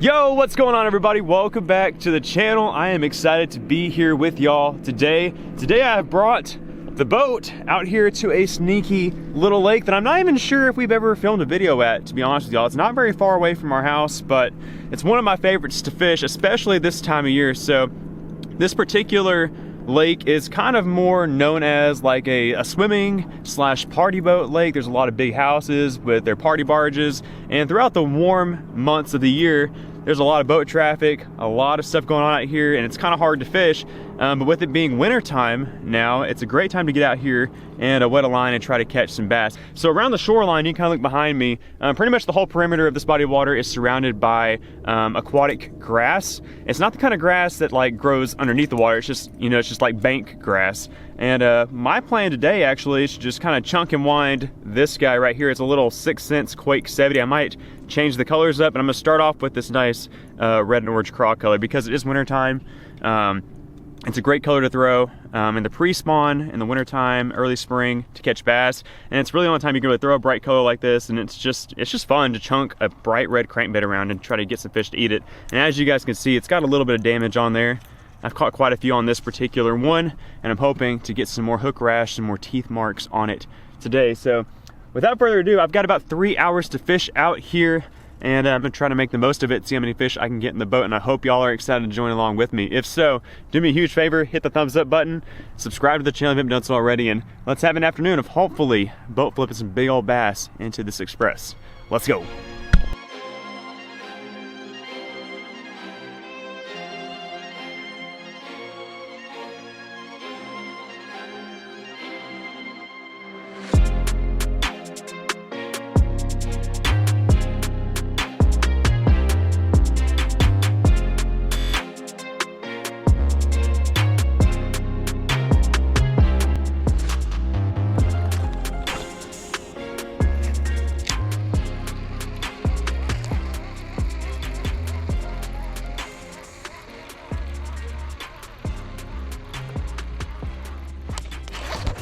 Yo, what's going on everybody? Welcome back to the channel. I am excited to be here with y'all today. Today I have brought the boat out here to a sneaky little lake that I'm not even sure if we've ever filmed a video at, to be honest with y'all. It's not very far away from our house, but it's one of my favorites to fish, especially this time of year. So this particular lake is kind of more known as like a swimming slash party boat lake. There's a lot of big houses with their party barges, and throughout the warm months of the year, there's a lot of boat traffic, a lot of stuff going on out here, and it's kind of hard to fish. But with it being winter time now, it's a great time to get out here and wet a line and try to catch some bass. So around the shoreline, you can kind of look behind me, pretty much the whole perimeter of this body of water is surrounded by aquatic grass. It's not the kind of grass that like grows underneath the water. It's just, you know, it's just like bank grass. And my plan today actually is to just kind of chunk and wind this guy right here. It's a little 6 cents Quake 70. I might change the colors up, and I'm gonna start off with this nice red and orange craw color because it is winter time. It's a great color to throw in the pre-spawn, in the winter time, early spring to catch bass, and it's really the only time you can really throw a bright color like this. And it's just fun to chunk a bright red crankbait around and try to get some fish to eat it. And as you guys can see, it's got a little bit of damage on there. I've caught quite a few on this particular one, and I'm hoping to get some more hook rash and more teeth marks on it today. So without further ado, I've got about 3 hours to fish out here, and I'm gonna try to make the most of it, see how many fish I can get in the boat, and I hope y'all are excited to join along with me. If so, do me a huge favor, hit the thumbs up button, subscribe to the channel if you haven't done so already, and let's have an afternoon of hopefully boat flipping some big old bass into this express. Let's go.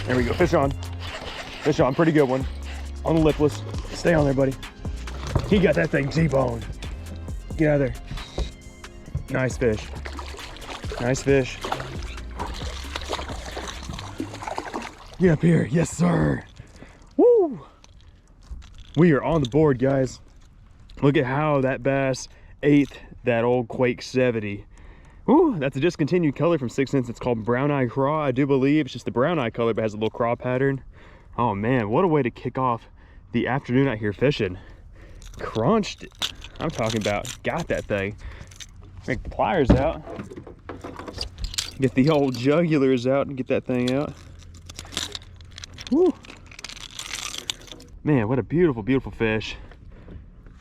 There we go, fish on. Fish on, pretty good one. On the lipless. Stay on there, buddy. He got that thing T-boned. Get out of there. Nice fish. Nice fish. Get up here, yes sir. Woo! We are on the board, guys. Look at how that bass ate that old Quake 70. Ooh, that's a discontinued color from 6 Cents. It's called Brown Eye Craw, I do believe. It's just the brown eye color, but has a little craw pattern. Oh man, what a way to kick off the afternoon out here fishing. Crunched it. I'm talking about, got that thing. Make the pliers out. Get the old jugulars out and get that thing out. Woo. Man, what a beautiful, beautiful fish.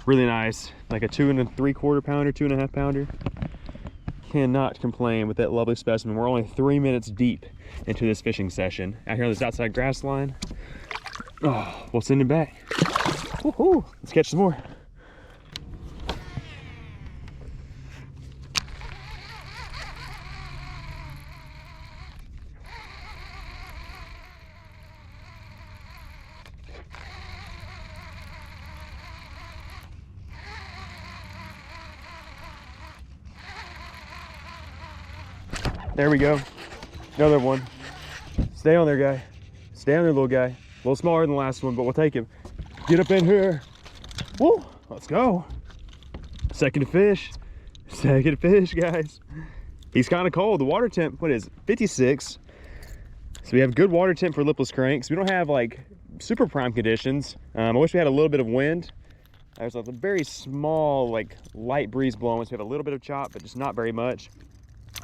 Really nice. Like a 2 3/4 pounder, 2.5 pounder. Cannot complain with that lovely specimen. We're only 3 minutes deep into this fishing session out here on this outside grass line. Oh, we'll send him back. Woohoo! Let's catch some more. There we go. Another one. Stay on there, guy. Stay on there, little guy. A little smaller than the last one, but we'll take him. Get up in here. Woo! Let's go. Second fish. Second fish, guys. He's kind of cold. The water temp, what is it? 56. So we have good water temp for lipless cranks. We don't have like super prime conditions. I wish we had a little bit of wind. There's a very small, like light breeze blowing, so we have a little bit of chop, but just not very much.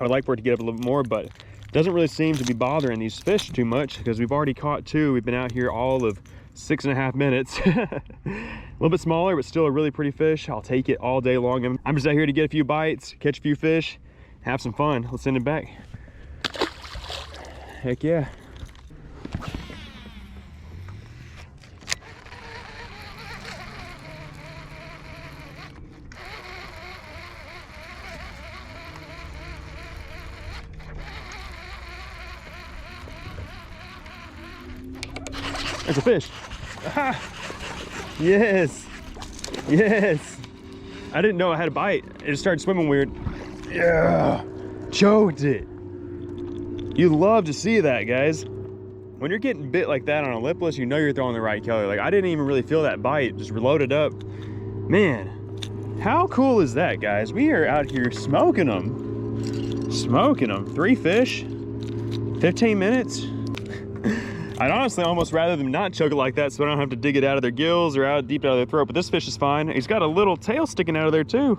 I would like for it to get up a little bit more, but it doesn't really seem to be bothering these fish too much because we've already caught 2. We've been out here all of 6.5 minutes. A little bit smaller, but still a really pretty fish. I'll take it all day long. I'm just out here to get a few bites, catch a few fish, have some fun. Let's send it back. Heck yeah. There's a fish. Aha! Yes. Yes. I didn't know I had a bite. It just started swimming weird. Yeah, choked it. You love to see that, guys. When you're getting bit like that on a lipless, you know you're throwing the right color. Like, I didn't even really feel that bite, just loaded up. Man, how cool is that, guys? We are out here smoking them. Smoking them. 3 fish, 15 minutes. I'd honestly almost rather them not choke it like that so I don't have to dig it out of their gills or out deep out of their throat, but this fish is fine. He's got a little tail sticking out of there too.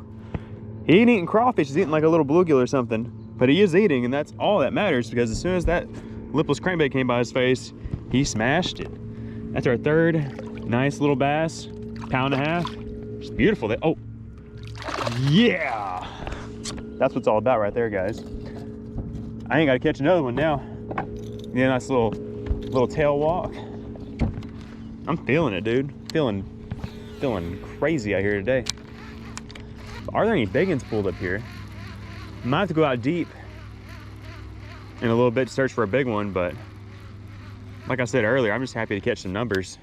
He ain't eating crawfish, he's eating like a little bluegill or something. But he is eating, and that's all that matters, because as soon as that lipless crankbait came by his face, he smashed it. That's our third nice little bass, 1.5 pounds. It's beautiful. Oh, yeah. That's what it's all about right there, guys. I ain't got to catch another one now. Yeah, nice little tail walk. I'm feeling it, dude. Feeling crazy out here today. Are there any big ones pulled up here? I might have to go out deep in a little bit to search for a big one, but like I said earlier, I'm just happy to catch some numbers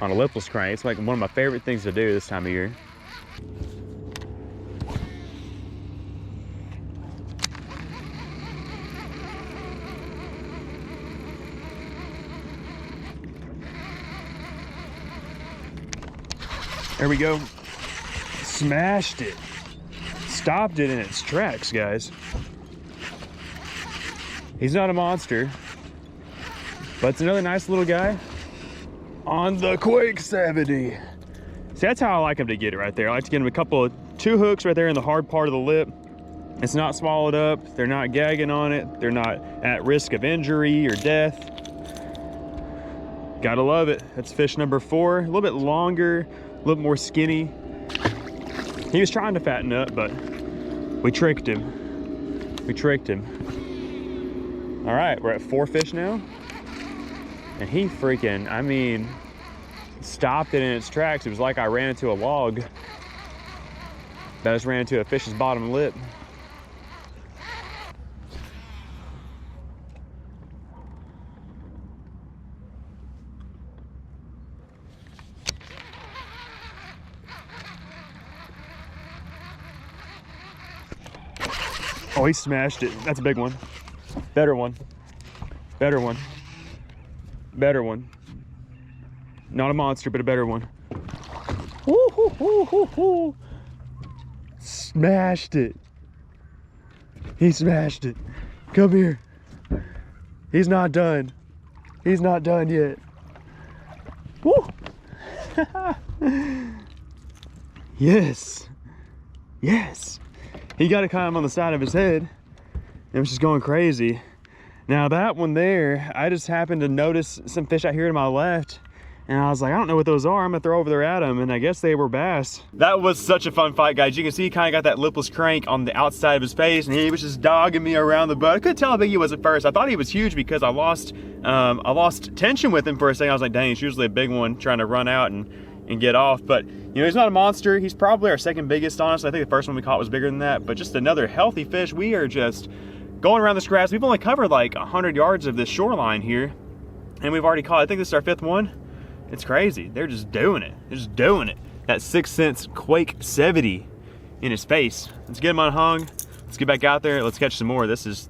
on a lipless crank. It's like one of my favorite things to do this time of year. There we go. Smashed it. Stopped it in its tracks, guys. He's not a monster, but it's another nice little guy on the Quake 70. See, that's how I like him to get it right there. I like to get him a couple of 2 hooks right there in the hard part of the lip. It's not swallowed up. They're not gagging on it. They're not at risk of injury or death. Gotta love it. That's fish number 4. A little bit longer, a little more skinny. He was trying to fatten up, but we tricked him. We tricked him. All right, we're at 4 fish now. And he freaking, I mean, stopped it in its tracks. It was like I ran into a log. That just ran into a fish's bottom lip. Oh, he smashed it. That's a big one. Better one. Better one. Better one. Not a monster, but a better one. Woo, hoo, hoo, hoo, hoo. Smashed it. He smashed it. Come here. He's not done. He's not done yet. Woo. Yes. Yes. He got it kind of on the side of his head and was just going crazy. Now that one there, I just happened to notice some fish out here to my left, and I was like, I don't know what those are. I'm gonna throw over there at them, and I guess they were bass. That was such a fun fight, guys. You can see he kind of got that lipless crank on the outside of his face, and he was just dogging me around the boat. I couldn't tell how big he was at first. I thought he was huge because I lost tension with him for a second. I was like, dang, it's usually a big one trying to run out and get off. But you know, he's not a monster. He's probably our second biggest, honestly. I think the first one we caught was bigger than that, but just another healthy fish. We are just going around this grass. We've only covered like 100 yards of this shoreline here, and we've already caught, I think this is our 5th one. It's crazy. They're just doing it. They're just doing it. That 6th Sense Quake 70 in his face. Let's get him unhung. Let's get back out there. Let's catch some more. This is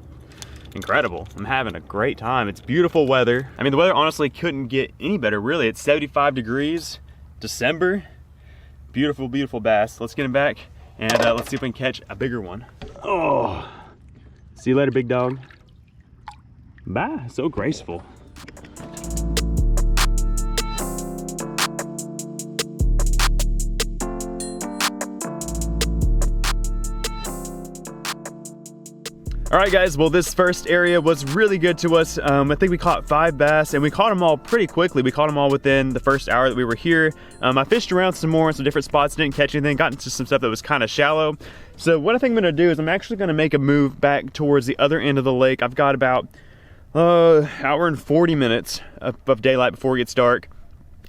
incredible. I'm having a great time. It's beautiful weather. I mean, the weather honestly couldn't get any better, really. It's 75 degrees, December. Beautiful, beautiful bass. Let's get him back, and let's see if we can catch a bigger one. Oh, see you later, big dog. Bye. So graceful. All right, guys, well, this first area was really good to us. I think we caught 5 bass, and we caught them all pretty quickly. We caught them all within the first hour that we were here. I fished around some more in some different spots, didn't catch anything, got into some stuff that was kind of shallow. So what I think I'm gonna do is I'm actually gonna make a move back towards the other end of the lake. I've got about hour and 40 minutes of daylight before it gets dark.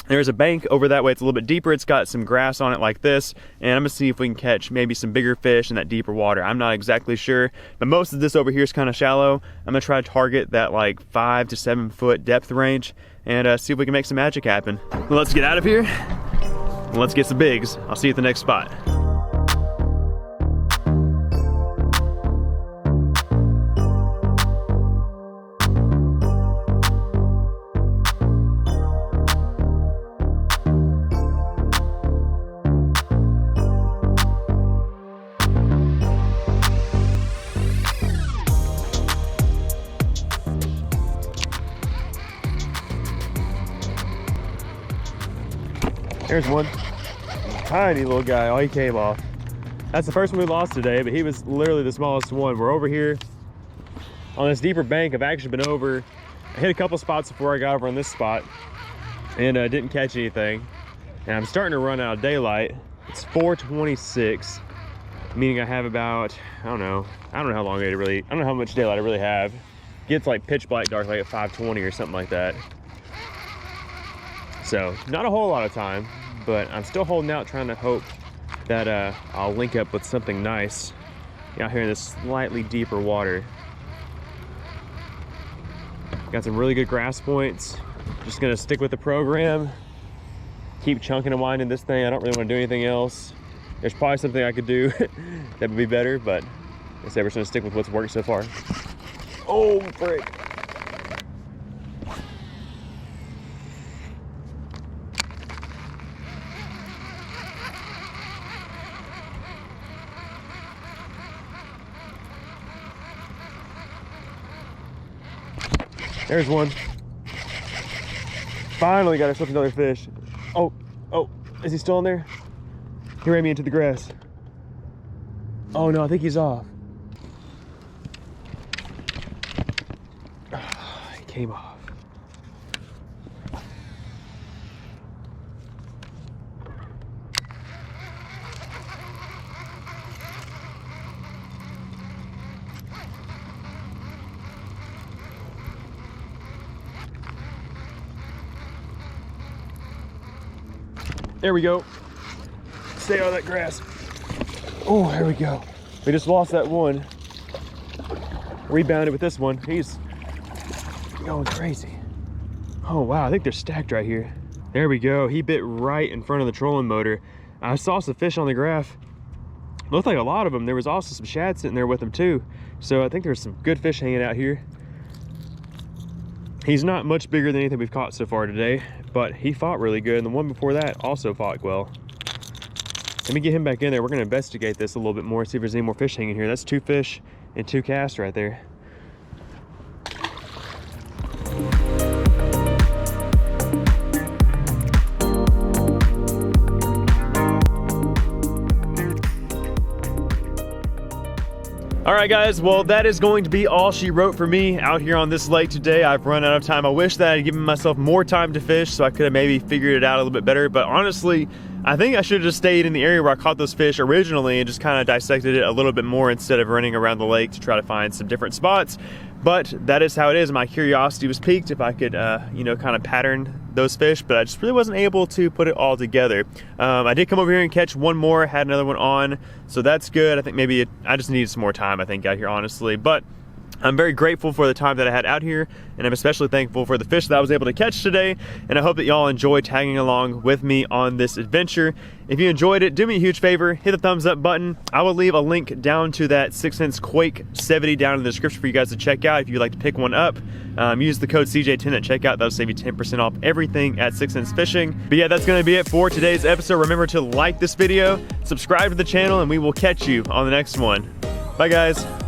There's a bank over that way. It's a little bit deeper. It's got some grass on it like this, and I'm gonna see if we can catch maybe some bigger fish in that deeper water. I'm not exactly sure, but most of this over here is kind of shallow. I'm gonna try to target that like 5 to 7 foot depth range and see if we can make some magic happen. Let's get out of here. and let's get some bigs. I'll see you at the next spot. There's one. Tiny little guy. Oh, he came off. That's the first one we lost today, but he was literally the smallest one. We're over here on this deeper bank. I've actually been over. I hit a couple spots before I got over on this spot and didn't catch anything. And I'm starting to run out of daylight. It's 4:26, meaning I have about, I don't know how long I don't know how much daylight I really have. It gets like pitch black dark like at 5:20 or something like that. So not a whole lot of time, but I'm still holding out, trying to hope that I'll link up with something nice out here in this slightly deeper water. Got some really good grass points. Just gonna stick with the program, keep chunking and winding this thing. I don't really want to do anything else. There's probably something I could do that would be better, but I say we're just gonna stick with what's worked so far. Oh, frick. There's one. Finally got ourselves another fish. Oh, is he still in there? He ran me into the grass. Oh no, I think he's off. He came off. There we go. Stay out of that grass. Oh, there we go. We just lost that one. Rebounded with this one. He's going crazy. Oh wow, I think they're stacked right here. There we go. He bit right in front of the trolling motor. I saw some fish on the graph. Looked like a lot of them. There was also some shad sitting there with them too. So I think there's some good fish hanging out here. He's not much bigger than anything we've caught so far today, but he fought really good, and the one before that also fought well. Let me get him back in there. We're gonna investigate this a little bit more, see if there's any more fish hanging here. That's 2 fish and 2 casts right there. All right guys, well that is going to be all she wrote for me out here on this lake today. I've run out of time. I wish that I had given myself more time to fish so I could have maybe figured it out a little bit better, but honestly, I think I should have just stayed in the area where I caught those fish originally and just kind of dissected it a little bit more instead of running around the lake to try to find some different spots. But that is how it is. My curiosity was piqued if I could, you know, kind of pattern those fish, but I just really wasn't able to put it all together. I did come over here and catch one more, had another one on, so that's good. I think maybe I just needed some more time, I think, out here, honestly. But I'm very grateful for the time that I had out here, and I'm especially thankful for the fish that I was able to catch today, and I hope that y'all enjoy tagging along with me on this adventure. If you enjoyed it, do me a huge favor, hit the thumbs up button. I will leave a link down to that 6th Sense Quake 70 down in the description for you guys to check out if you'd like to pick one up. Use the code CJ10 at checkout. That'll save you 10% off everything at 6th Sense Fishing. But yeah, that's gonna be it for today's episode. Remember to like this video, subscribe to the channel, and we will catch you on the next one. Bye guys.